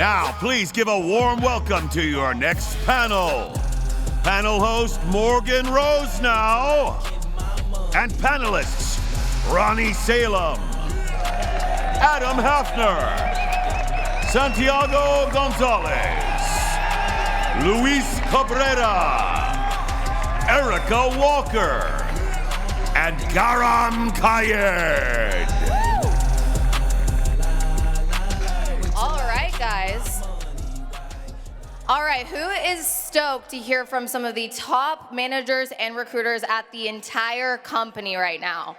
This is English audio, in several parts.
Now, please give a warm welcome to your next panel. Panel host Morgan Rosenow and panelists Ronnie Salem, Adam Haffner, Santiago Gonzalez, Luis Cabrera, Erika Walker, and Garam Kayed. All right, guys. All right, who is stoked to hear from some of the top managers and recruiters at the entire company right now?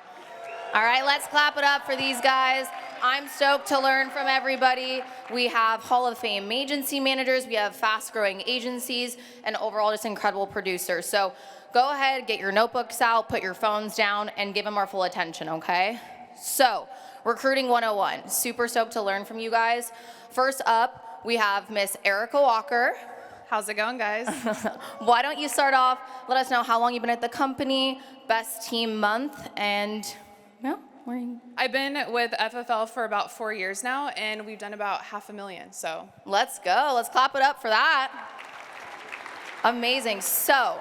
All right, let's clap it up for these guys. I'm stoked to learn from everybody. We have Hall of Fame agency managers, we have fast-growing agencies, and overall just incredible producers. So go ahead, get your notebooks out, put your phones down, and give them our full attention, okay? So, Recruiting 101, super stoked to learn from you guys. First up, we have Miss Erika Walker. How's it going, guys? Why don't you start off, let us know how long you've been at the company, best team month, and yeah, where are you? I've been with FFL for about 4 years now, and we've done about $500,000, so. Let's go, let's clap it up for that. Amazing, so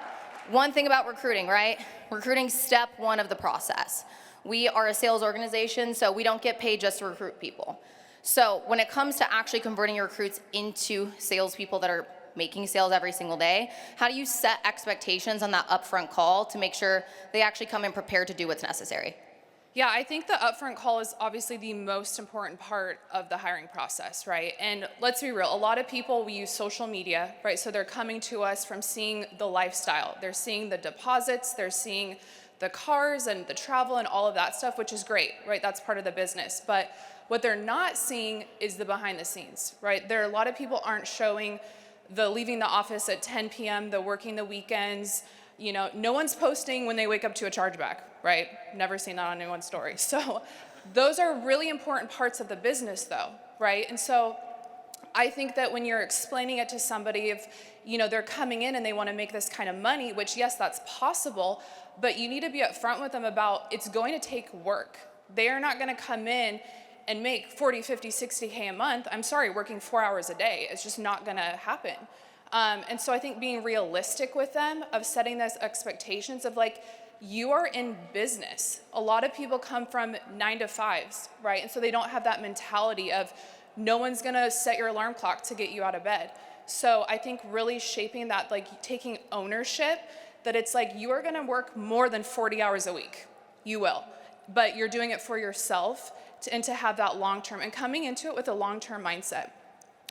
one thing about recruiting, right? Recruiting step one of the process. We are a sales organization, so we don't get paid just to recruit people. So when it comes to actually converting your recruits into salespeople that are making sales every single day, how do you set expectations on that upfront call to make sure they actually come in prepared to do what's necessary? Yeah, I think the upfront call is obviously the most important part of the hiring process, right? And let's be real, a lot of people, we use social media, right? So they're coming to us from seeing the lifestyle. They're seeing the deposits, they're seeing the cars and the travel and all of that stuff, which is great, right? That's part of the business. But what they're not seeing is the behind the scenes, right? There are a lot of people aren't showing the leaving the office at 10 p.m., the working the weekends. You know, no one's posting when they wake up to a chargeback, right? Never seen that on anyone's story. So those are really important parts of the business though, right? And so I think that when you're explaining it to somebody, if you know they're coming in and they want to make this kind of money, which yes, that's possible, but you need to be upfront with them about it's going to take work. They are not going to come in and make 40, 50, 60K a month. I'm sorry, working 4 hours a day. It's just not going to happen. And so I think being realistic with them of setting those expectations of like, you are in business. A lot of people come from 9 to 5s, right? And so they don't have that mentality of no one's gonna set your alarm clock to get you out of bed. So I think really shaping that, like taking ownership, that it's like you are gonna work more than 40 hours a week. You will, but you're doing it for yourself and to have that long-term and coming into it with a long-term mindset.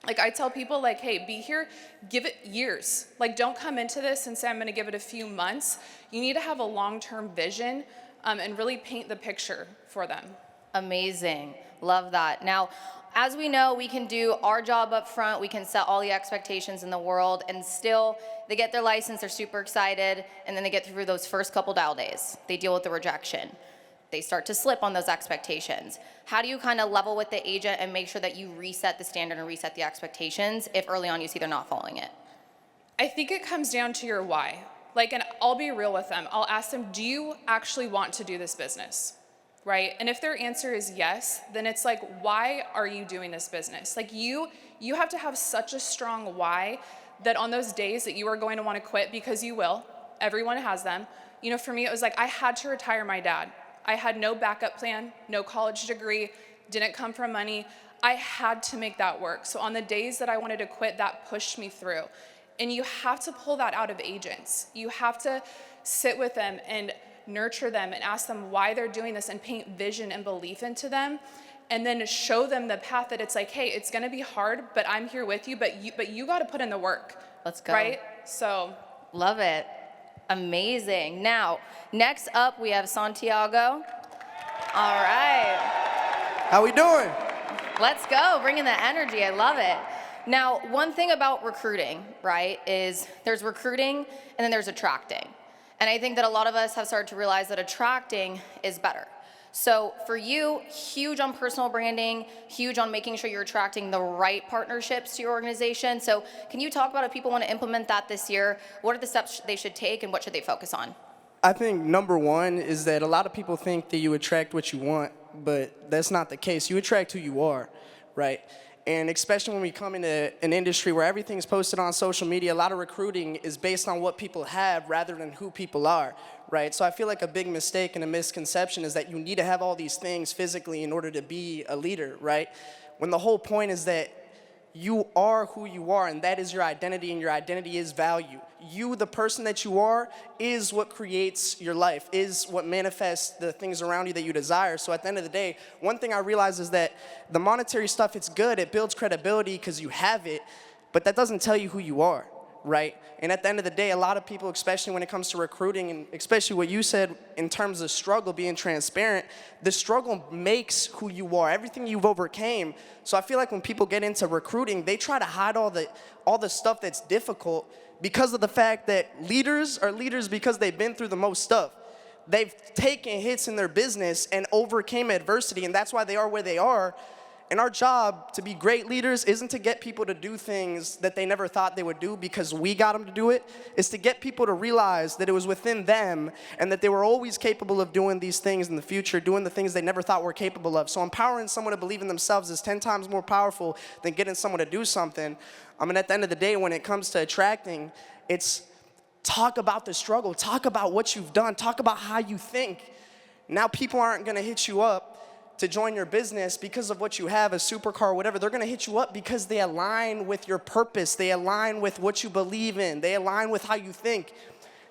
Like I tell people like, hey, be here, give it years. Like don't come into this and say, I'm gonna give it a few months. You need to have a long-term vision and really paint the picture for them. Amazing, love that. Now, as we know, we can do our job up front, we can set all the expectations in the world, and still, they get their license, they're super excited, and then they get through those first couple dial days. They deal with the rejection. They start to slip on those expectations. How do you kind of level with the agent and make sure that you reset the standard and reset the expectations if early on you see they're not following it? I think it comes down to your why. Like, and I'll be real with them. I'll ask them, do you actually want to do this business? Right? And if their answer is yes, then it's like, why are you doing this business? Like you have to have such a strong why that on those days that you are going to want to quit, because you will, everyone has them. You know, for me, it was like, I had to retire my dad. I had no backup plan, no college degree, didn't come from money. I had to make that work. So on the days that I wanted to quit, that pushed me through. And you have to pull that out of agents. You have to sit with them and nurture them and ask them why they're doing this and paint vision and belief into them, and then show them the path that it's like, hey, it's gonna be hard, but I'm here with you, but you gotta put in the work. Let's go. Right? So. Love it. Amazing. Now, next up we have Santiago. All right. How we doing? Let's go, bringing the energy, I love it. Now, one thing about recruiting, right, is there's recruiting and then there's attracting. And I think that a lot of us have started to realize that attracting is better. So for you, huge on personal branding, huge on making sure you're attracting the right partnerships to your organization. So can you talk about if people want to implement that this year, what are the steps they should take and what should they focus on? I think number one is that a lot of people think that you attract what you want, but that's not the case. You attract who you are, right? And especially when we come into an industry where everything's posted on social media, a lot of recruiting is based on what people have rather than who people are, right? So I feel like a big mistake and a misconception is that you need to have all these things physically in order to be a leader, right? When the whole point is that you are who you are, and that is your identity, and your identity is value. You, the person that you are, is what creates your life, is what manifests the things around you that you desire. So at the end of the day, one thing I realize is that the monetary stuff, it's good, it builds credibility because you have it, but that doesn't tell you who you are, right? And at the end of the day, a lot of people, especially when it comes to recruiting, and especially what you said in terms of struggle, being transparent, the struggle makes who you are, everything you've overcame. So I feel like when people get into recruiting, they try to hide all the stuff that's difficult because of the fact that leaders are leaders because they've been through the most stuff. They've taken hits in their business and overcame adversity, and that's why they are where they are. And our job to be great leaders isn't to get people to do things that they never thought they would do because we got them to do it. It's to get people to realize that it was within them and that they were always capable of doing these things in the future, doing the things they never thought were capable of. So empowering someone to believe in themselves is 10 times more powerful than getting someone to do something. I mean, at the end of the day, when it comes to attracting, it's talk about the struggle, talk about what you've done, talk about how you think. Now people aren't gonna hit you up to join your business because of what you have, a supercar, whatever. They're gonna hit you up because they align with your purpose. They align with what you believe in. They align with how you think.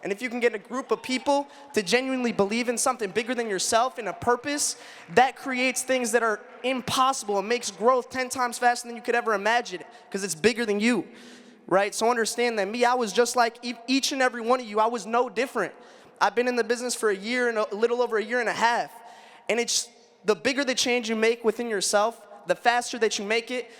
And if you can get a group of people to genuinely believe in something bigger than yourself and a purpose, that creates things that are impossible. It makes growth 10 times faster than you could ever imagine because it's bigger than you, right? So understand that I was just like each and every one of you. I was no different. I've been in the business for a year and a little over a year and a half. And it's the bigger the change you make within yourself, the faster that you make it,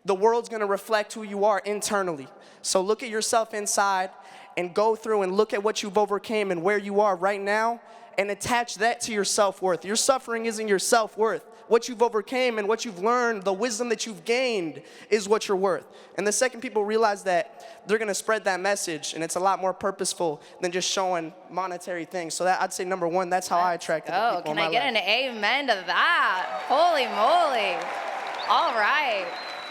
the world's gonna reflect who you are internally. So look at yourself inside and go through and look at what you've overcame and where you are right now and attach that to your self-worth. Your suffering isn't your self-worth. What you've overcame and what you've learned, the wisdom that you've gained is what you're worth. And the second people realize that, they're gonna spread that message, and it's a lot more purposeful than just showing monetary things. So that, I'd say number one, that's how I attracted the people Can in my I get life. an amen to that? Holy moly. All right.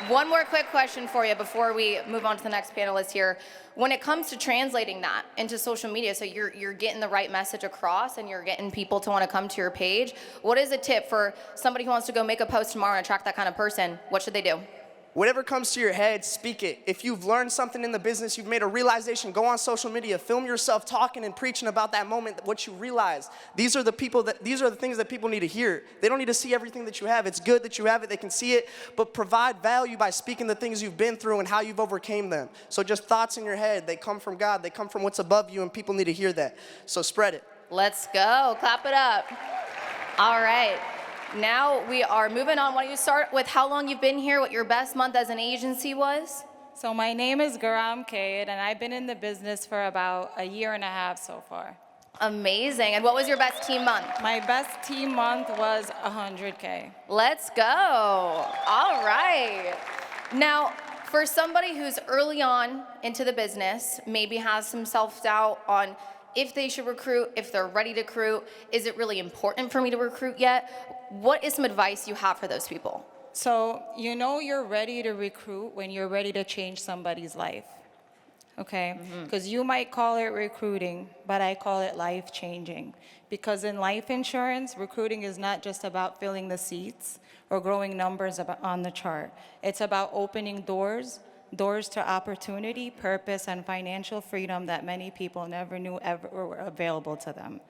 One more quick question for you before we move on to the next panelist here. When it comes to translating that into social media, so you're getting the right message across and you're getting people to want to come to your page, what is a tip for somebody who wants to go make a post tomorrow and attract that kind of person? What should they do? Whatever comes to your head, speak it. If you've learned something in the business, you've made a realization, go on social media, film yourself talking and preaching about that moment, what you realized. These are the things that people need to hear. They don't need to see everything that you have. It's good that you have it, they can see it, but provide value by speaking the things you've been through and how you've overcame them. So just thoughts in your head, they come from God, they come from what's above you, and people need to hear that. So spread it. Let's go, clap it up. All right. Now we are moving on. Why don't you start with how long you've been here, what your best month as an agency was? So my name is Garam Kayed, and I've been in the business for about a year and a half so far. Amazing. And what was your best team month? My best team month was 100K. Let's go. All right. Now, for somebody who's early on into the business, maybe has some self-doubt on if they should recruit, if they're ready to recruit, is it really important for me to recruit yet? What is some advice you have for those people? So you know you're ready to recruit when you're ready to change somebody's life, okay? Because you might call it recruiting, but I call it life-changing. Because in life insurance, recruiting is not just about filling the seats or growing numbers on the chart. It's about opening doors to opportunity, purpose, and financial freedom that many people never knew ever were available to them.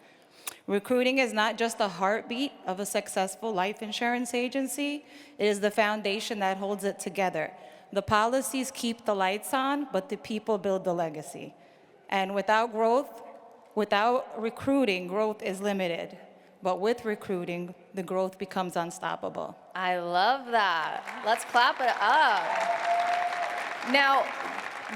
Recruiting is not just the heartbeat of a successful life insurance agency, it is the foundation that holds it together. The policies keep the lights on, but the people build the legacy. And without recruiting, growth is limited. But with recruiting, the growth becomes unstoppable. I love that. Let's clap it up. Now,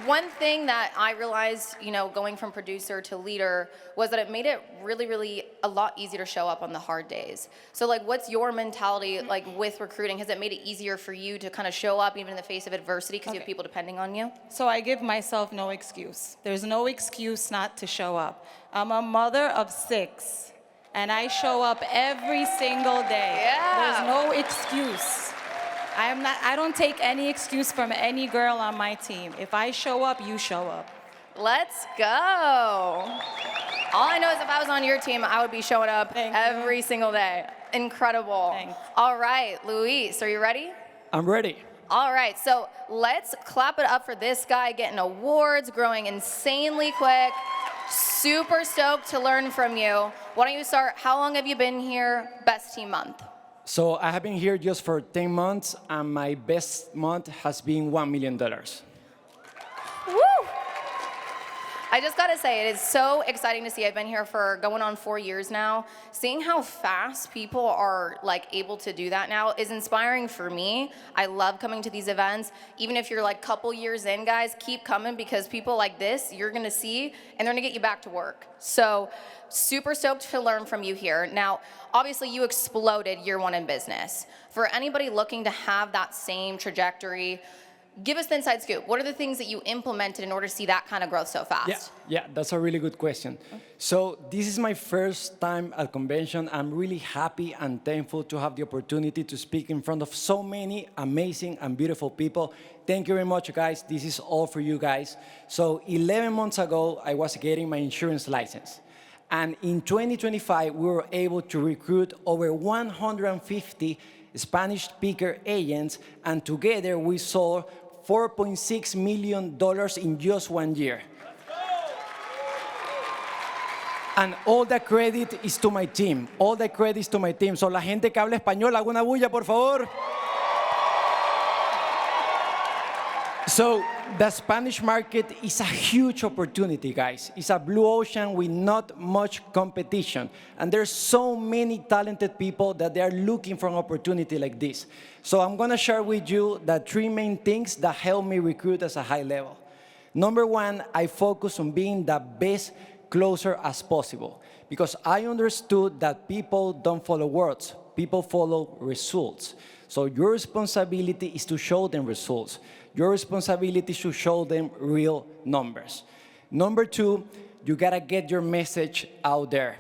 one thing that I realized, going from producer to leader was that it made it really, really a lot easier to show up on the hard days. So what's your mentality with recruiting? Has it made it easier for you to kind of show up even in the face of adversity because you have people depending on you? So I give myself no excuse. There's no excuse not to show up. I'm a mother of 6, and I show up every single day. Yeah. There's no excuse. I don't take any excuse from any girl on my team. If I show up, you show up. Let's go. All I know is if I was on your team, I would be showing up every single day. Incredible. Thanks. All right, Luis, are you ready? I'm ready. All right, so let's clap it up for this guy getting awards, growing insanely quick. Super stoked to learn from you. Why don't you start? How long have you been here? Best team month. So I have been here just for 10 months, and my best month has been $1 million. Woo! I just gotta say, it is so exciting to see. I've been here for going on 4 years now. Seeing how fast people are like able to do that now is inspiring for me. I love coming to these events. Even if you're like couple years in, guys, keep coming because people like this, you're gonna see, and they're gonna get you back to work. So super stoked to learn from you here. Now, obviously you exploded year one in business. For anybody looking to have that same trajectory, give us the inside scoop. What are the things that you implemented in order to see that kind of growth so fast? Yeah, that's a really good question. So this is my first time at convention. I'm really happy and thankful to have the opportunity to speak in front of so many amazing and beautiful people. Thank you very much, guys. This is all for you guys. So 11 months ago, I was getting my insurance license. And in 2025, we were able to recruit over 150 Spanish speaker agents, and together we sold $4.6 million in just 1 year. And all the credit is to my team. All the credit is to my team. So la gente que habla español, haga una bulla, por favor. So the Spanish market is a huge opportunity, guys. It's a blue ocean with not much competition. And there's so many talented people that they are looking for an opportunity like this. So I'm gonna share with you the 3 main things that help me recruit at a high level. Number one, I focus on being the best closer as possible because I understood that people don't follow words, people follow results. So your responsibility is to show them results. Your responsibility is to show them real numbers. Number two, you gotta get your message out there.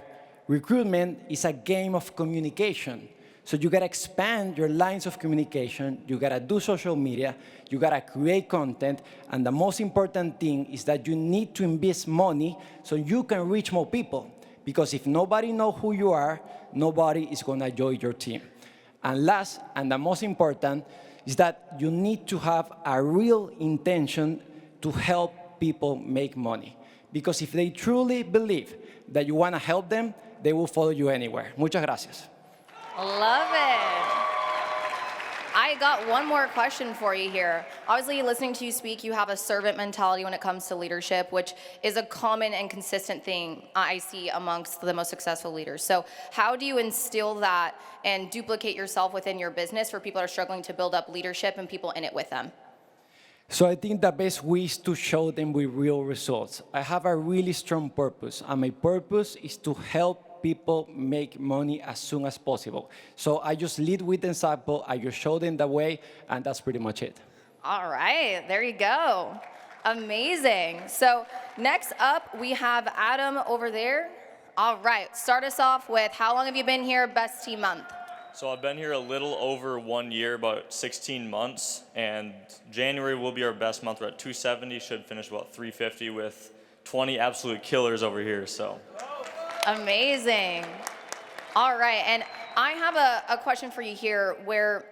Recruitment is a game of communication. So you gotta expand your lines of communication, you gotta do social media, you gotta create content, and the most important thing is that you need to invest money so you can reach more people. Because if nobody knows who you are, nobody is gonna join your team. And last, and the most important, is that you need to have a real intention to help people make money. Because if they truly believe that you wanna help them, they will follow you anywhere. Muchas gracias. Love it. I got one more question for you here. Obviously, listening to you speak, you have a servant mentality when it comes to leadership, which is a common and consistent thing I see amongst the most successful leaders. So how do you instill that and duplicate yourself within your business for people that are struggling to build up leadership and people in it with them? So I think the best way is to show them with real results. I have a really strong purpose, and my purpose is to help people make money as soon as possible. So I just lead with example, I just show them the way, and that's pretty much it. All right, there you go. Amazing. So next up, we have Adam over there. All right, start us off with how long have you been here, best team month? So I've been here a little over 1 year, about 16 months, and January will be our best month. We're at 270, should finish about 350 with 20 absolute killers over here, so. Amazing. All right, and I have a question for you here where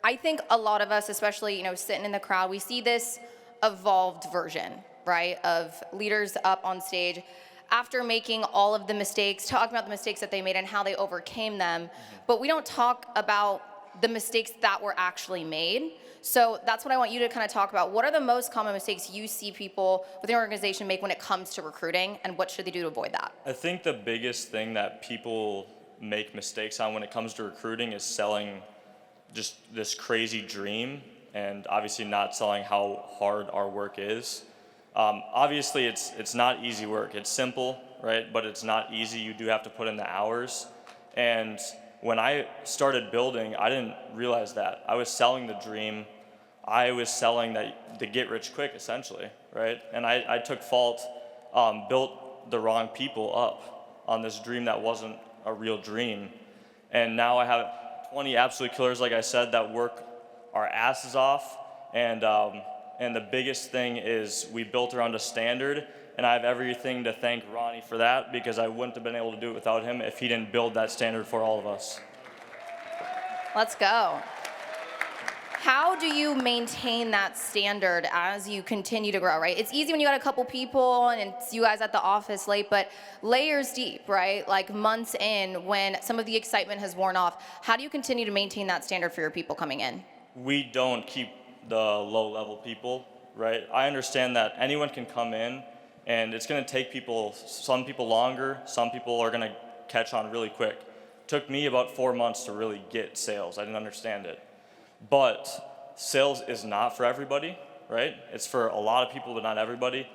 I think a lot of us, especially, sitting in the crowd, we see this evolved version, right, of leaders up on stage after making all of the mistakes, talking about the mistakes that they made and how they overcame them, but we don't talk about the mistakes that were actually made. So that's what I want you to kind of talk about. What are the most common mistakes you see people within your organization make when it comes to recruiting, and what should they do to avoid that? I think the biggest thing that people make mistakes on when it comes to recruiting is selling just this crazy dream, and obviously not selling how hard our work is. Obviously, it's not easy work. It's simple, right? But it's not easy. You do have to put in the hours. And when I started building, I didn't realize that. I was selling the dream. I was selling the get rich quick, essentially, right? And I took fault, built the wrong people up on this dream that wasn't a real dream. And now I have 20 absolute killers, like I said, that work our asses off, and the biggest thing is we built around a standard, and I have everything to thank Ronnie for that, because I wouldn't have been able to do it without him if he didn't build that standard for all of us. Let's go. How do you maintain that standard as you continue to grow, right? It's easy when you got a couple people and it's you guys at the office late, but layers deep, right? Like months in, when some of the excitement has worn off, how do you continue to maintain that standard for your people coming in? We don't keep the low-level people, right? I understand that anyone can come in, and it's gonna take some people longer, some people are gonna catch on really quick. Took me about 4 months to really get sales. I didn't understand it. But sales is not for everybody, right? It's for a lot of people, but not everybody.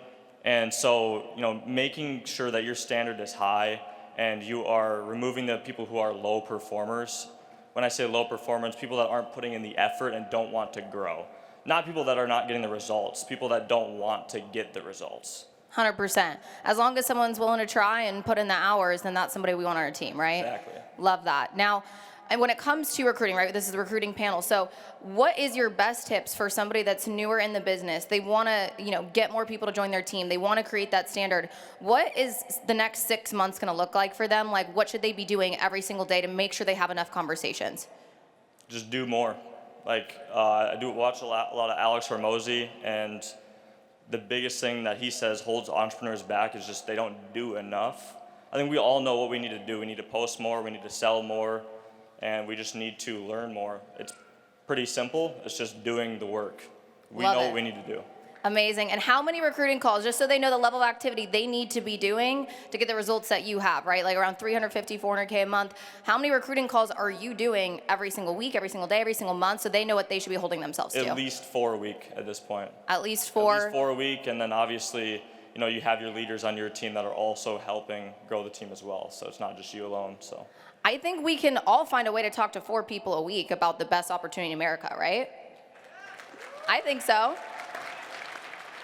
And so, making sure that your standard is high and you are removing the people who are low performers. When I say low performance, people that aren't putting in the effort and don't want to grow. Not people that are not getting the results, people that don't want to get the results. 100%. As long as someone's willing to try and put in the hours, then that's somebody we want on our team, right? Exactly. Love that. Now, and when it comes to recruiting, right, this is a recruiting panel. So what is your best tips for somebody that's newer in the business? They want to, get more people to join their team. They want to create that standard. What is the next 6 months going to look like for them? Like, what should they be doing every single day to make sure they have enough conversations? Just do more. I do watch a lot of Alex Hormozy, and the biggest thing that he says holds entrepreneurs back is just they don't do enough. I think we all know what we need to do. We need to post more, we need to sell more, and we just need to learn more. It's pretty simple. It's just doing the work. We know what we need to do. Amazing. And how many recruiting calls, just so they know the level of activity they need to be doing to get the results that you have, right? Like around 350, 400K a month. How many recruiting calls are you doing every single week, every single day, every single month, so they know what they should be holding themselves to? At least 4 a week at this point. At least 4? At least 4 a week, and then obviously, you have your leaders on your team that are also helping grow the team as well. So it's not just you alone, so. I think we can all find a way to talk to 4 people a week about the best opportunity in America, right? I think so.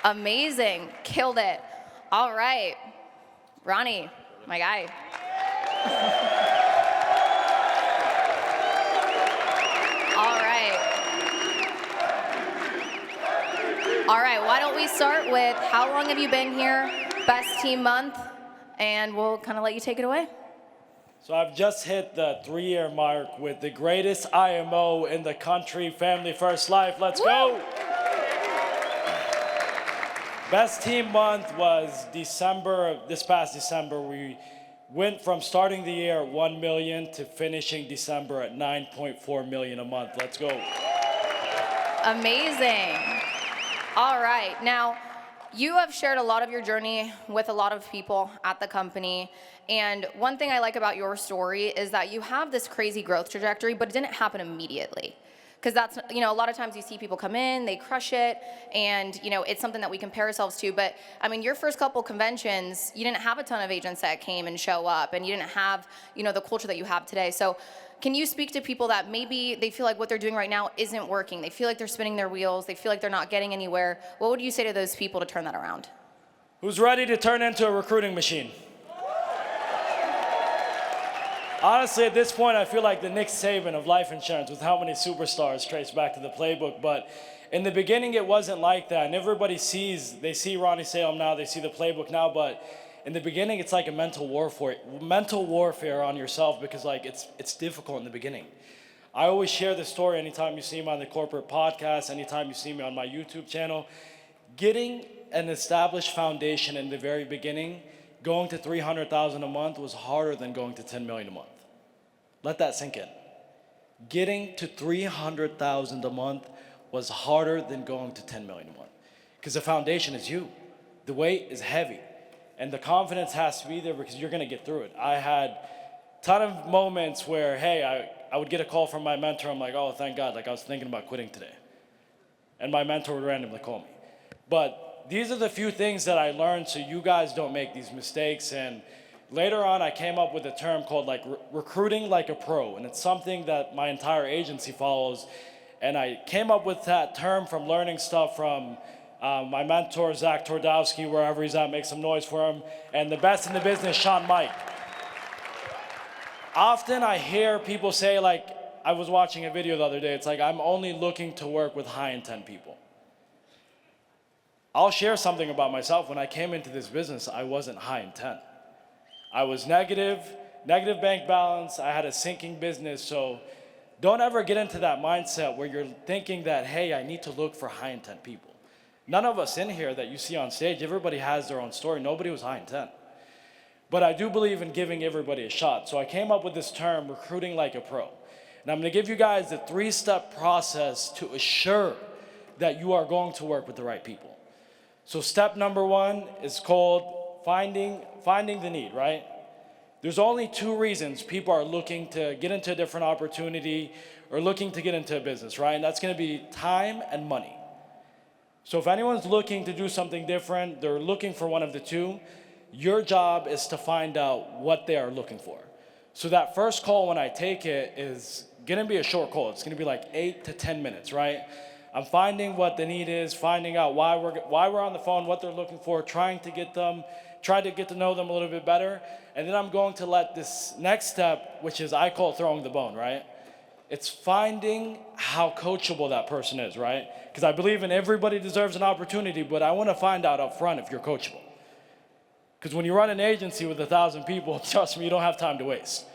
Amazing. Killed it. All right. Ronnie, my guy. All right. All right, why don't we start with how long have you been here, best team month, and we'll kind of let you take it away. So I've just hit the 3-year mark with the greatest IMO in the country, Family First Life. Let's go. Best team month was this past December. We went from starting the year at 1 million to finishing December at 9.4 million a month. Let's go. Amazing. All right, now you have shared a lot of your journey with a lot of people at the company. And one thing I like about your story is that you have this crazy growth trajectory, but it didn't happen immediately. Because that's, a lot of times you see people come in, they crush it, and, it's something that we compare ourselves to. But, your first couple conventions, you didn't have a ton of agents that came and show up, and you didn't have, the culture that you have today. So can you speak to people that maybe they feel like what they're doing right now isn't working? They feel like they're spinning their wheels. They feel like they're not getting anywhere. What would you say to those people to turn that around? Who's ready to turn into a recruiting machine? Honestly, at this point, I feel like the Nick Saban of life insurance with how many superstars trace back to the playbook. But in the beginning, it wasn't like that. And everybody they see Ronnie Salem now, they see the playbook now. But in the beginning, it's like a mental warfare on yourself, because it's difficult in the beginning. I always share this story anytime you see me on the corporate podcast, anytime you see me on my YouTube channel. Getting an established foundation in the very beginning, going to 300,000 a month was harder than going to 10 million a month. Let that sink in. Getting to 300,000 a month was harder than going to 10 million a month. Because the foundation is you. The weight is heavy. And the confidence has to be there, because you're gonna get through it. I had a ton of moments where, hey, I would get a call from my mentor. I'm like, oh, thank God. I was thinking about quitting today. And my mentor would randomly call me. But these are the few things that I learned so you guys don't make these mistakes. And later on, I came up with a term called recruiting like a pro. And it's something that my entire agency follows. And I came up with that term from learning stuff from my mentor, Zach Twardowski, wherever he's at, make some noise for him. And the best in the business, Sean Mike. Often I hear people say, I was watching a video the other day. It's like, I'm only looking to work with high intent people. I'll share something about myself. When I came into this business, I wasn't high intent. I was negative bank balance. I had a sinking business. So don't ever get into that mindset where you're thinking that, hey, I need to look for high intent people. None of us in here that you see on stage, everybody has their own story. Nobody was high intent. But I do believe in giving everybody a shot. So I came up with this term, recruiting like a pro. And I'm gonna give you guys the 3-step process to assure that you are going to work with the right people. So step number 1 is called finding the need, right? There's only 2 reasons people are looking to get into a different opportunity or looking to get into a business, right? And that's gonna be time and money. So if anyone's looking to do something different, they're looking for one of the 2, your job is to find out what they are looking for. So that first call when I take it is gonna be a short call. It's gonna be like 8 to 10 minutes, right? I'm finding what the need is, finding out why we're on the phone, what they're looking for, try to get to know them a little bit better. And then I'm going to let this next step, which is I call throwing the bone, right? It's finding how coachable that person is, right? Because I believe in everybody deserves an opportunity, but I want to find out up front if you're coachable. Because when you run an agency with 1,000 people, trust me, you don't have time to waste.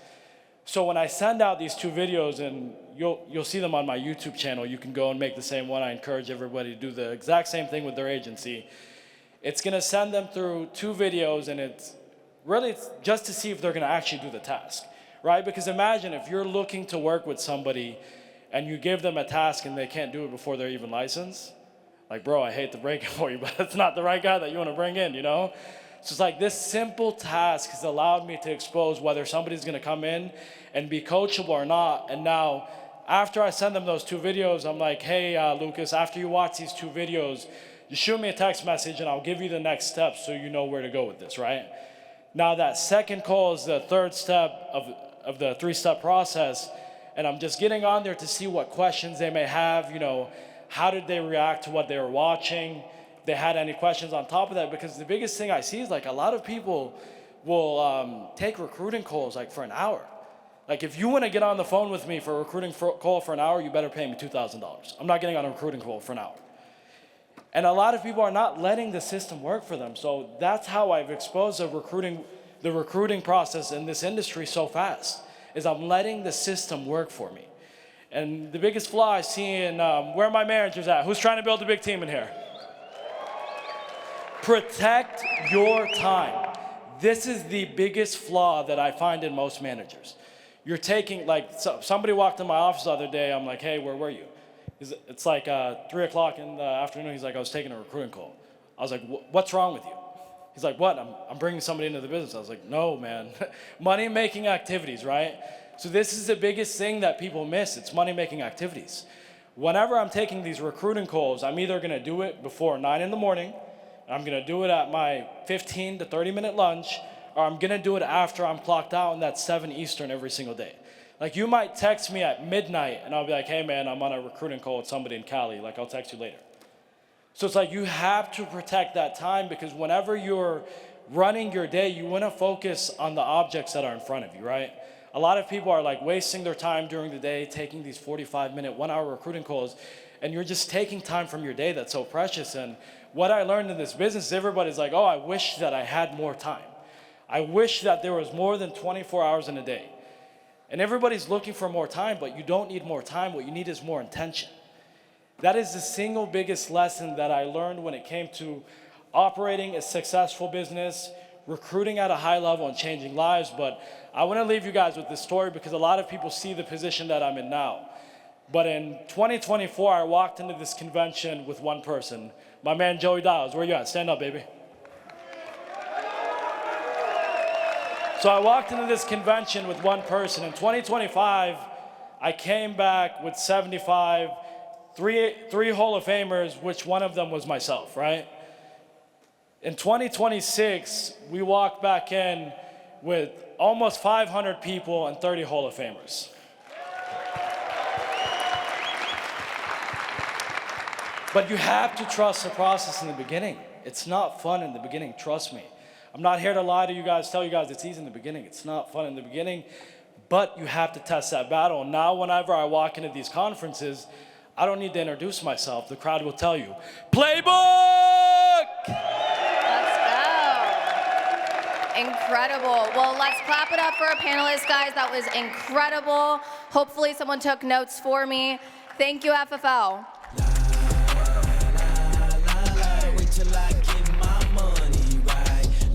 So when I send out these 2 videos, and you'll see them on my YouTube channel, you can go and make the same one. I encourage everybody to do the exact same thing with their agency. It's gonna send them through 2 videos, and it's just to see if they're gonna actually do the task, right? Because imagine if you're looking to work with somebody and you give them a task and they can't do it before they're even licensed. Like, bro, I hate to break it for you, but it's not the right guy that you wanna bring in, you know? So it's like this simple task has allowed me to expose whether somebody's gonna come in and be coachable or not. And now, after I send them those 2 videos, I'm like, hey, Lucas, after you watch these 2 videos, you shoot me a text message and I'll give you the next steps so you know where to go with this, right? Now that second call is the 3rd step of the 3-step process, and I'm just getting on there to see what questions they may have, you know, how did they react to what they were watching, they had any questions on top of that, because the biggest thing I see is like a lot of people will take recruiting calls like for an hour. Like if you want to get on the phone with me for a recruiting call for an hour, you better pay me $2,000. I'm not getting on a recruiting call for an hour. And a lot of people are not letting the system work for them. So that's how I've exposed the recruiting process in this industry so fast, is I'm letting the system work for me. And the biggest flaw I see in, where are my managers at? Who's trying to build a big team in here? Protect your time. This is the biggest flaw that I find in most managers. You're taking, like, somebody walked in my office the other day, I'm like, hey, where were you? It's like 3 o'clock in the afternoon, he's like, I was taking a recruiting call. I was like, what's wrong with you? He's like, what? I'm bringing somebody into the business. I was like, no, man. Money-making activities, right? So this is the biggest thing that people miss. It's money-making activities. Whenever I'm taking these recruiting calls, I'm either gonna do it before 9 in the morning, I'm gonna do it at my 15 to 30-minute lunch, or I'm gonna do it after I'm clocked out, and that's 7 Eastern every single day. Like, you might text me at midnight, and I'll be like, hey man, I'm on a recruiting call with somebody in Cali, like I'll text you later. So it's like you have to protect that time, because whenever you're running your day, you wanna focus on the objects that are in front of you, right? A lot of people are like wasting their time during the day, taking these 45-minute, 1-hour recruiting calls, and you're just taking time from your day that's so precious. And what I learned in this business, everybody's like, oh, I wish that I had more time. I wish that there was more than 24 hours in a day. And everybody's looking for more time, but you don't need more time. What you need is more intention. That is the single biggest lesson that I learned when it came to operating a successful business, recruiting at a high level, and changing lives. But I want to leave you guys with this story, because a lot of people see the position that I'm in now. But in 2024, I walked into this convention with one person, my man Joey Dials. Where you at? Stand up, baby. So I walked into this convention with one person. In 2025, I came back with 75, three Hall of Famers, which one of them was myself, right? In 2026, we walked back in with almost 500 people and 30 Hall of Famers. But you have to trust the process in the beginning. It's not fun in the beginning, trust me. I'm not here to lie to you guys, tell you guys it's easy in the beginning. It's not fun in the beginning, But you have to test that battle. Now, whenever I walk into these conferences, I don't need to introduce myself. The crowd will tell you, Playbook! Let's go. Incredible. Well, let's clap it up for our panelists, guys. That was incredible. Hopefully someone took notes for me. Thank you, FFL.